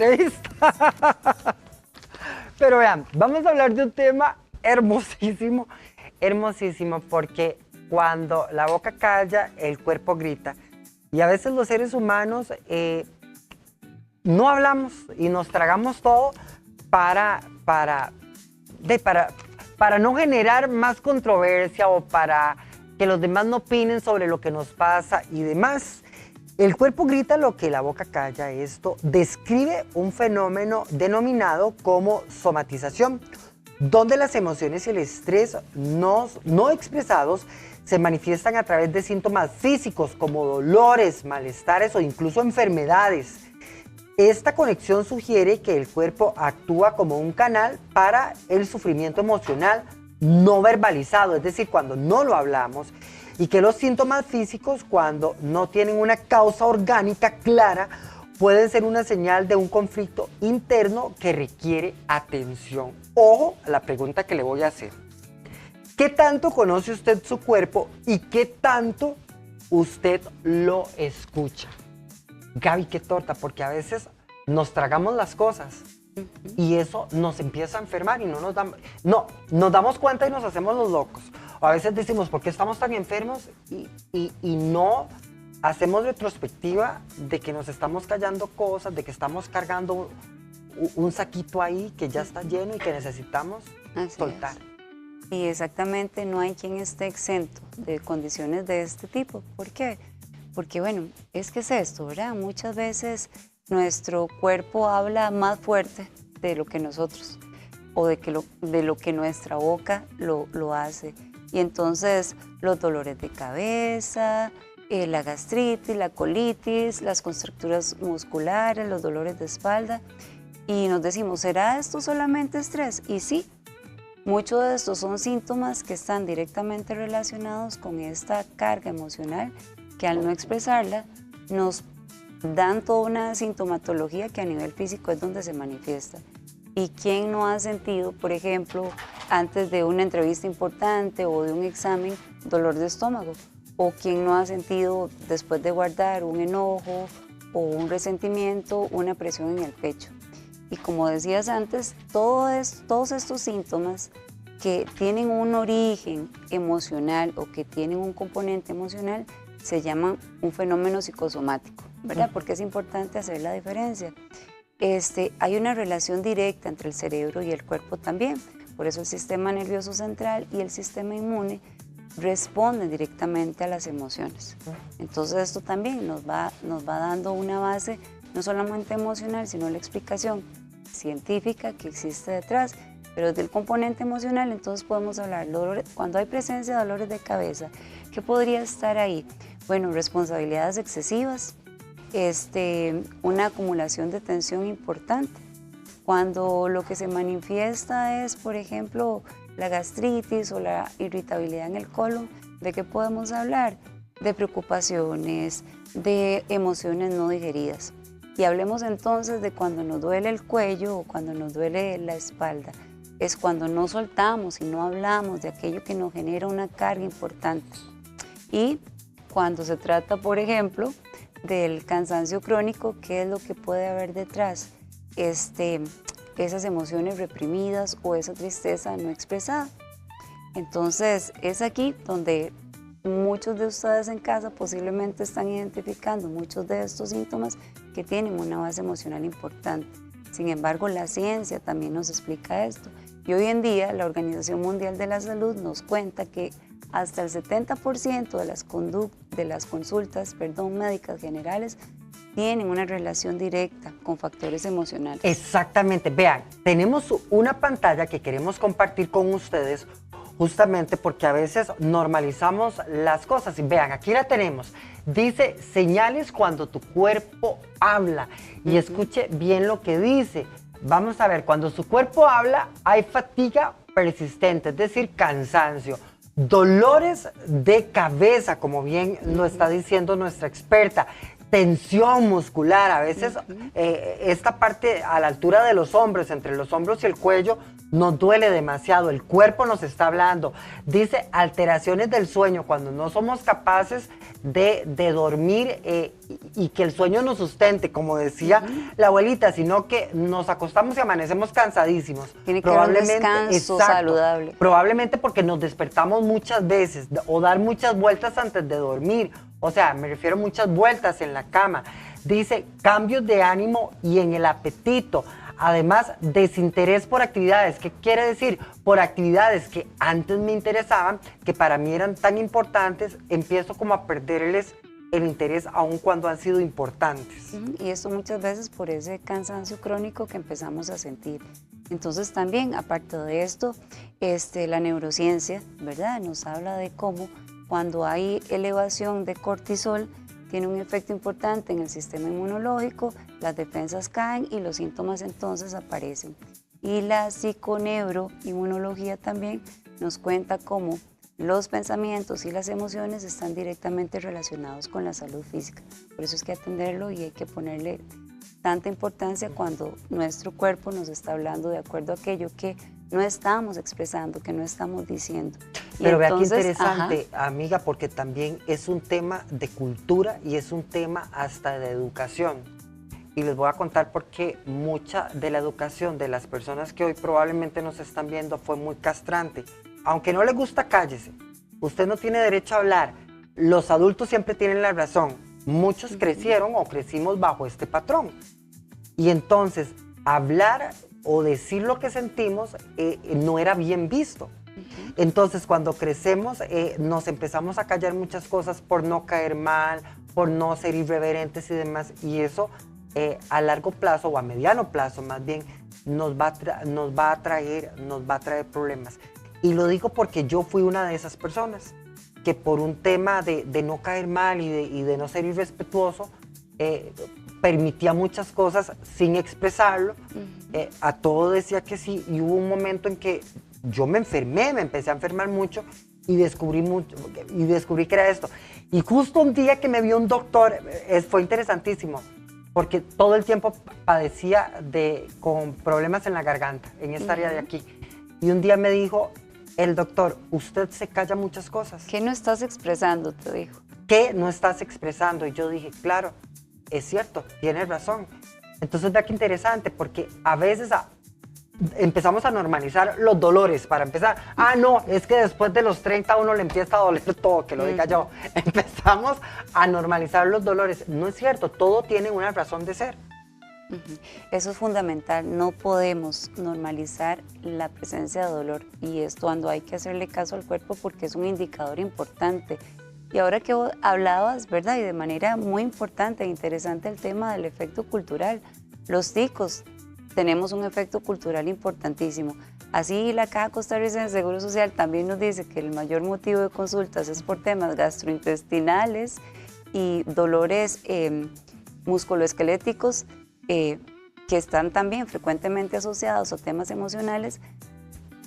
entrevista. Pero vean, vamos a hablar de un tema hermosísimo, hermosísimo, porque cuando la boca calla, el cuerpo grita. Y a veces los seres humanos no hablamos y nos tragamos todo para no generar más controversia o para que los demás no opinen sobre lo que nos pasa y demás. El cuerpo grita lo que la boca calla. Esto describe un fenómeno denominado como somatización, donde las emociones y el estrés no expresados se manifiestan a través de síntomas físicos como dolores, malestares o incluso enfermedades. Esta conexión sugiere que el cuerpo actúa como un canal para el sufrimiento emocional no verbalizado, es decir, cuando no lo hablamos, y que los síntomas físicos, cuando no tienen una causa orgánica clara, pueden ser una señal de un conflicto interno que requiere atención. Ojo a la pregunta que le voy a hacer. ¿Qué tanto conoce usted su cuerpo y qué tanto usted lo escucha? Gaby, qué torta, porque a veces nos tragamos las cosas y eso nos empieza a enfermar y nos damos cuenta y nos hacemos los locos. O a veces decimos, ¿por qué estamos tan enfermos? Y no hacemos retrospectiva de que nos estamos callando cosas, de que estamos cargando un saquito ahí que ya está lleno y que necesitamos soltar. Y exactamente, no hay quien esté exento de condiciones de este tipo. ¿Por qué? Porque bueno, es que es esto, ¿verdad? Muchas veces nuestro cuerpo habla más fuerte de lo que nosotros, o de lo que nuestra boca lo hace. Y entonces los dolores de cabeza, la gastritis, la colitis, las contracturas musculares, los dolores de espalda. Y nos decimos, ¿será esto solamente estrés? Y sí, muchos de estos son síntomas que están directamente relacionados con esta carga emocional que al no expresarla nos dan toda una sintomatología que a nivel físico es donde se manifiesta. ¿Y quién no ha sentido, por ejemplo, antes de una entrevista importante o de un examen, dolor de estómago? ¿O quién no ha sentido, después de guardar un enojo o un resentimiento, una presión en el pecho? Y como decías antes, todos estos síntomas que tienen un origen emocional o que tienen un componente emocional se llaman un fenómeno psicosomático, ¿verdad? Porque es importante hacer la diferencia. Hay una relación directa entre el cerebro y el cuerpo también. Por eso el sistema nervioso central y el sistema inmune responden directamente a las emociones. Entonces esto también nos va dando una base no solamente emocional, sino la explicación científica que existe detrás. Pero desde el componente emocional, entonces podemos hablar, cuando hay presencia de dolores de cabeza, ¿qué podría estar ahí? Bueno, responsabilidades excesivas, una acumulación de tensión importante. Cuando lo que se manifiesta es, por ejemplo, la gastritis o la irritabilidad en el colon, ¿de qué podemos hablar? De preocupaciones, de emociones no digeridas. Y hablemos entonces de cuando nos duele el cuello o cuando nos duele la espalda. Es cuando no soltamos y no hablamos de aquello que nos genera una carga importante. Y cuando se trata, por ejemplo, del cansancio crónico, ¿qué es lo que puede haber detrás? Esas emociones reprimidas o esa tristeza no expresada. Entonces, es aquí donde muchos de ustedes en casa posiblemente están identificando muchos de estos síntomas que tienen una base emocional importante. Sin embargo, la ciencia también nos explica esto. Y hoy en día la Organización Mundial de la Salud nos cuenta que hasta el 70% de las consultas médicas generales tienen una relación directa con factores emocionales. Exactamente. Vean, tenemos una pantalla que queremos compartir con ustedes justamente porque a veces normalizamos las cosas. Y vean, aquí la tenemos. Dice, señales cuando tu cuerpo habla. Y escuche bien lo que dice. Vamos a ver, cuando su cuerpo habla, hay fatiga persistente, es decir, cansancio. Dolores de cabeza, como bien lo está diciendo nuestra experta. Tensión muscular, a veces esta parte a la altura de los hombros, entre los hombros y el cuello, nos duele demasiado, el cuerpo nos está hablando. Dice alteraciones del sueño, cuando no somos capaces de dormir y que el sueño nos sustente, como decía la abuelita, sino que nos acostamos y amanecemos cansadísimos. Tiene que haber un descanso saludable. Probablemente porque nos despertamos muchas veces o dar muchas vueltas antes de dormir. O sea, me refiero a muchas vueltas en la cama. Dice, cambios de ánimo y en el apetito. Además, desinterés por actividades. ¿Qué quiere decir? Por actividades que antes me interesaban, que para mí eran tan importantes, empiezo como a perderles el interés aun cuando han sido importantes. Y esto muchas veces por ese cansancio crónico que empezamos a sentir. Entonces también, aparte de esto, la neurociencia, ¿verdad? Nos habla de cómo cuando hay elevación de cortisol, tiene un efecto importante en el sistema inmunológico, las defensas caen y los síntomas entonces aparecen. Y la psiconeuroinmunología también nos cuenta cómo los pensamientos y las emociones están directamente relacionados con la salud física. Por eso es que atenderlo y hay que ponerle tanta importancia cuando nuestro cuerpo nos está hablando de acuerdo a aquello que no estamos expresando, que no estamos diciendo. Pero vea qué interesante, amiga, porque también es un tema de cultura y es un tema hasta de educación. Y les voy a contar por qué mucha de la educación de las personas que hoy probablemente nos están viendo fue muy castrante. Aunque no le gusta, cállese. Usted no tiene derecho a hablar. Los adultos siempre tienen la razón. Muchos crecieron o crecimos bajo este patrón. Y entonces, hablar o decir lo que sentimos no era bien visto. Entonces, cuando crecemos, nos empezamos a callar muchas cosas por no caer mal, por no ser irreverentes y demás. Y eso, a largo plazo o a mediano plazo, más bien, nos va a traer problemas. Y lo digo porque yo fui una de esas personas que por un tema de no caer mal y de no ser irrespetuoso, permitía muchas cosas sin expresarlo, a todo decía que sí, y hubo un momento en que yo me enfermé, me empecé a enfermar mucho y descubrí que era esto. Y justo un día que me vio un doctor, fue interesantísimo, porque todo el tiempo padecía con problemas en la garganta, en esta área de aquí. Y un día me dijo el doctor, usted se calla muchas cosas. ¿Qué no estás expresando? Te dijo. ¿Qué no estás expresando? Y yo dije, claro, es cierto, tienes razón. Entonces vea qué interesante, porque a veces empezamos a normalizar los dolores, para empezar. Ah, no, es que después de los 30 a uno le empieza a doler todo, que lo diga yo. Empezamos a normalizar los dolores. No es cierto, todo tiene una razón de ser. Eso es fundamental, no podemos normalizar la presencia de dolor y es cuando hay que hacerle caso al cuerpo porque es un indicador importante. Y ahora que vos hablabas, ¿verdad? Y de manera muy importante e interesante el tema del efecto cultural. Los ticos tenemos un efecto cultural importantísimo. Así la Caja Costarricense de Seguro Social también nos dice que el mayor motivo de consultas es por temas gastrointestinales y dolores musculoesqueléticos que están también frecuentemente asociados a temas emocionales.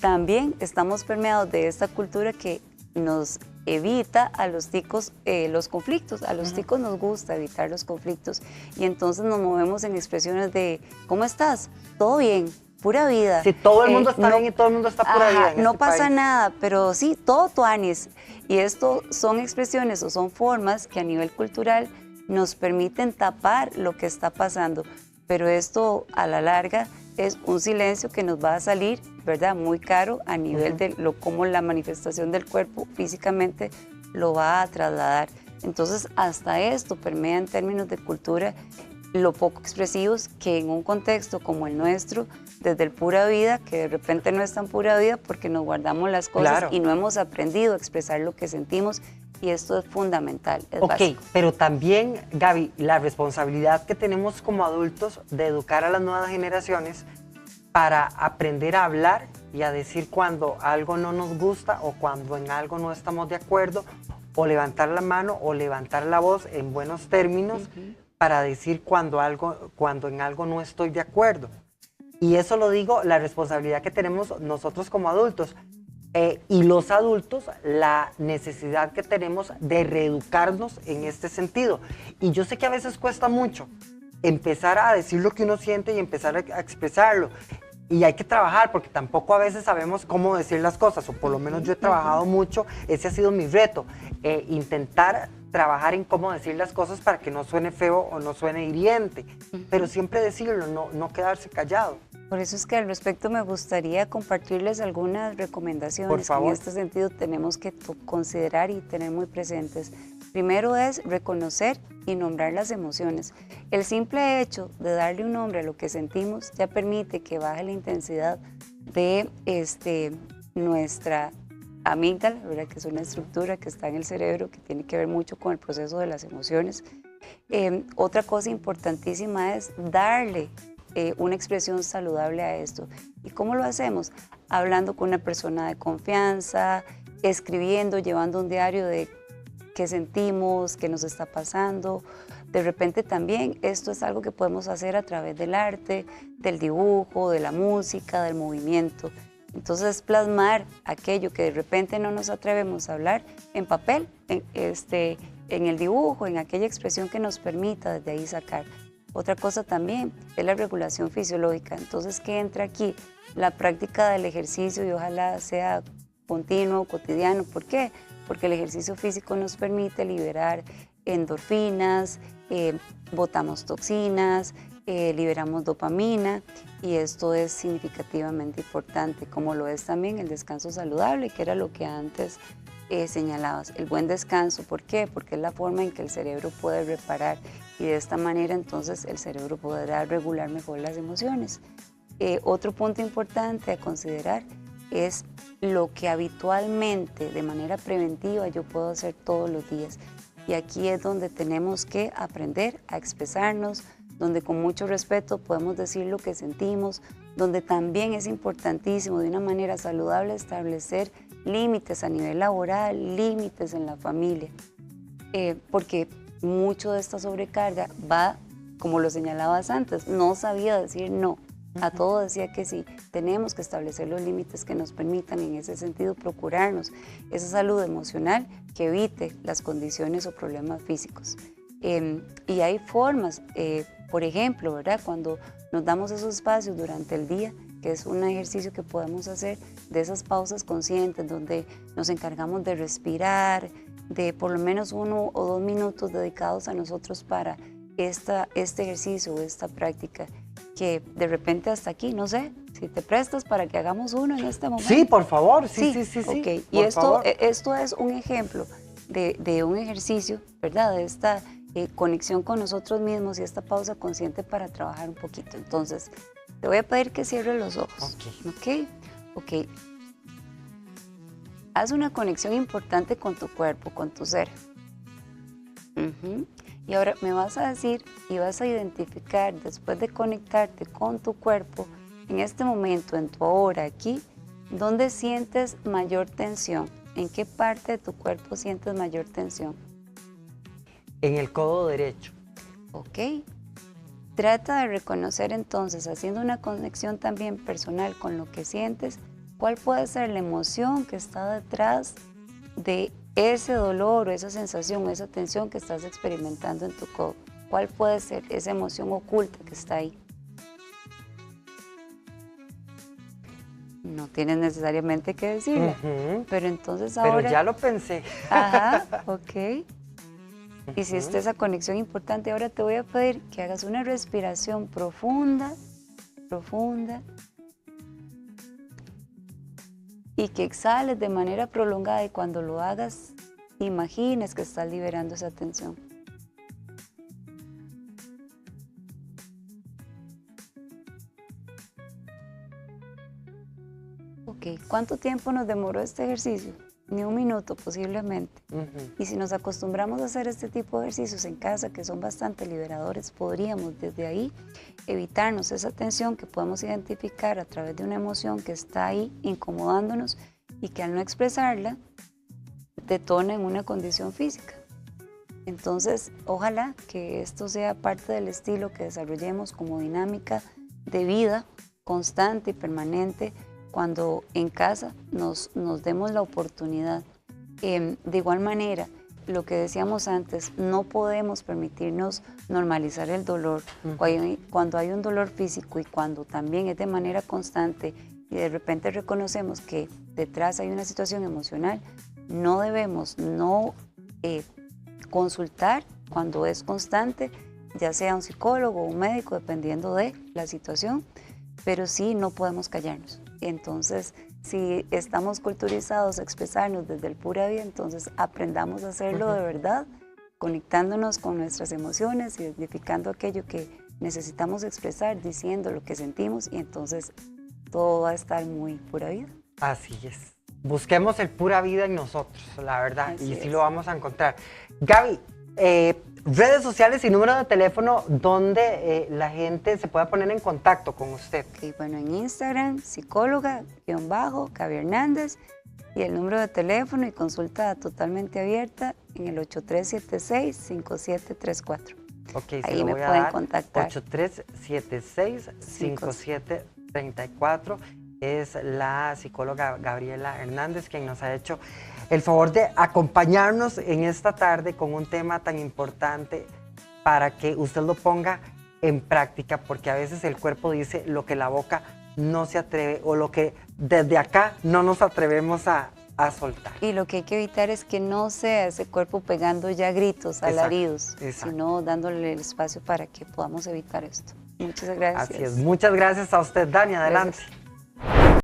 También estamos permeados de esta cultura que nos evita a los ticos los conflictos. A los ticos nos gusta evitar los conflictos y entonces nos movemos en expresiones de ¿cómo estás? ¿Todo bien? Pura vida. Sí, todo el mundo está bien y todo el mundo está pura vida. No pasa nada, pero sí, todo tuanis. Y esto son expresiones o son formas que a nivel cultural nos permiten tapar lo que está pasando. Pero esto a la larga es un silencio que nos va a salir, ¿verdad? Muy caro a nivel de cómo la manifestación del cuerpo físicamente lo va a trasladar. Entonces, hasta esto permea en términos de cultura lo poco expresivos que en un contexto como el nuestro, desde el pura vida, que de repente no es tan pura vida porque nos guardamos las cosas y no hemos aprendido a expresar lo que sentimos. Y esto es fundamental, es básico. Pero también, Gaby, la responsabilidad que tenemos como adultos de educar a las nuevas generaciones para aprender a hablar y a decir cuando algo no nos gusta o cuando en algo no estamos de acuerdo, o levantar la mano o levantar la voz en buenos términos para decir cuando en algo no estoy de acuerdo. Y eso lo digo, la responsabilidad que tenemos nosotros como adultos. Y los adultos, la necesidad que tenemos de reeducarnos en este sentido. Y yo sé que a veces cuesta mucho empezar a decir lo que uno siente y empezar a expresarlo. Y hay que trabajar porque tampoco a veces sabemos cómo decir las cosas, o por lo menos yo he trabajado mucho, ese ha sido mi reto, intentar trabajar en cómo decir las cosas para que no suene feo o no suene hiriente, pero siempre decirlo, no quedarse callado. Por eso es que al respecto me gustaría compartirles algunas recomendaciones Por que favor. en este sentido tenemos que considerar y tener muy presentes. Primero es reconocer y nombrar las emociones. El simple hecho de darle un nombre a lo que sentimos ya permite que baje la intensidad de nuestra amígdala, ¿verdad? Que es una estructura que está en el cerebro que tiene que ver mucho con el proceso de las emociones. Otra cosa importantísima es darle una expresión saludable a esto. ¿Y cómo lo hacemos? Hablando con una persona de confianza, escribiendo, llevando un diario de qué sentimos, qué nos está pasando. De repente también esto es algo que podemos hacer a través del arte, del dibujo, de la música, del movimiento. Entonces plasmar aquello que de repente no nos atrevemos a hablar en papel, en el dibujo, en aquella expresión que nos permita desde ahí sacar. Otra cosa también es la regulación fisiológica. Entonces, ¿qué entra aquí? La práctica del ejercicio y ojalá sea continuo, cotidiano. ¿Por qué? Porque el ejercicio físico nos permite liberar endorfinas, botamos toxinas, liberamos dopamina y esto es significativamente importante, como lo es también el descanso saludable, que era lo que antes señalabas. El buen descanso, ¿por qué? Porque es la forma en que el cerebro puede reparar y de esta manera entonces el cerebro podrá regular mejor las emociones. Otro punto importante a considerar es lo que habitualmente, de manera preventiva, yo puedo hacer todos los días. Y aquí es donde tenemos que aprender a expresarnos, donde con mucho respeto podemos decir lo que sentimos, donde también es importantísimo de una manera saludable establecer límites a nivel laboral, límites en la familia, porque mucho de esta sobrecarga va, como lo señalabas antes, no sabía decir no, a todo decía que sí. Tenemos que establecer los límites que nos permitan en ese sentido procurarnos esa salud emocional que evite las condiciones o problemas físicos. Y hay formas, por ejemplo, ¿verdad? Cuando nos damos esos espacios durante el día, que es un ejercicio que podemos hacer de esas pausas conscientes donde nos encargamos de respirar, de por lo menos 1 o 2 minutos dedicados a nosotros para este ejercicio, esta práctica, que de repente hasta aquí, no sé, si te prestas para que hagamos uno en este momento. Sí, por favor, sí. Okay. Y esto es un ejemplo de un ejercicio, ¿verdad? De esta conexión con nosotros mismos y esta pausa consciente para trabajar un poquito. Entonces, te voy a pedir que cierres los ojos. Ok. Haz una conexión importante con tu cuerpo, con tu ser. Y ahora me vas a decir y vas a identificar, después de conectarte con tu cuerpo, en este momento, en tu ahora, aquí, ¿dónde sientes mayor tensión? ¿En qué parte de tu cuerpo sientes mayor tensión? En el codo derecho. Ok. Trata de reconocer entonces, haciendo una conexión también personal con lo que sientes, cuál puede ser la emoción que está detrás de ese dolor o esa sensación o esa tensión que estás experimentando en tu codo. ¿Cuál puede ser esa emoción oculta que está ahí? No tienes necesariamente que decirla, pero entonces ahora... Pero ya lo pensé. Ajá, ok. Hiciste esa conexión importante. Ahora te voy a pedir que hagas una respiración profunda, y que exhales de manera prolongada y cuando lo hagas, imagines que estás liberando esa tensión. Ok, ¿cuánto tiempo nos demoró este ejercicio? Ni 1 minuto posiblemente. Y si nos acostumbramos a hacer este tipo de ejercicios en casa, que son bastante liberadores, podríamos desde ahí evitarnos esa tensión que podemos identificar a través de una emoción que está ahí incomodándonos y que al no expresarla detona en una condición física. Entonces, ojalá que esto sea parte del estilo que desarrollemos como dinámica de vida constante y permanente cuando en casa nos demos la oportunidad. De igual manera, lo que decíamos antes, no podemos permitirnos normalizar el dolor. Cuando hay un dolor físico y cuando también es de manera constante y de repente reconocemos que detrás hay una situación emocional, no debemos consultar cuando es constante, ya sea un psicólogo o un médico, dependiendo de la situación, pero sí no podemos callarnos. Entonces, si estamos culturizados a expresarnos desde el pura vida, entonces aprendamos a hacerlo de verdad, conectándonos con nuestras emociones, identificando aquello que necesitamos expresar, diciendo lo que sentimos, y entonces todo va a estar muy pura vida. Así es. Busquemos el pura vida en nosotros, la verdad, Así y sí es. lo vamos a encontrar. Gaby, redes sociales y número de teléfono donde la gente se pueda poner en contacto con usted. Okay, bueno, en Instagram, psicóloga_Gaby Hernández, y el número de teléfono y consulta totalmente abierta en el 8376-5734. Ok, Ahí se lo me voy a pueden dar. contactar. 8376-5734 es la psicóloga Gabriela Hernández, quien nos ha hecho el favor de acompañarnos en esta tarde con un tema tan importante para que usted lo ponga en práctica, porque a veces el cuerpo dice lo que la boca no se atreve o lo que desde acá no nos atrevemos a soltar. Y lo que hay que evitar es que no sea ese cuerpo pegando ya gritos, Exacto, alaridos, exacto. sino dándole el espacio para que podamos evitar esto. Muchas gracias. Así es. Muchas gracias a usted, Dani. Adelante. Gracias.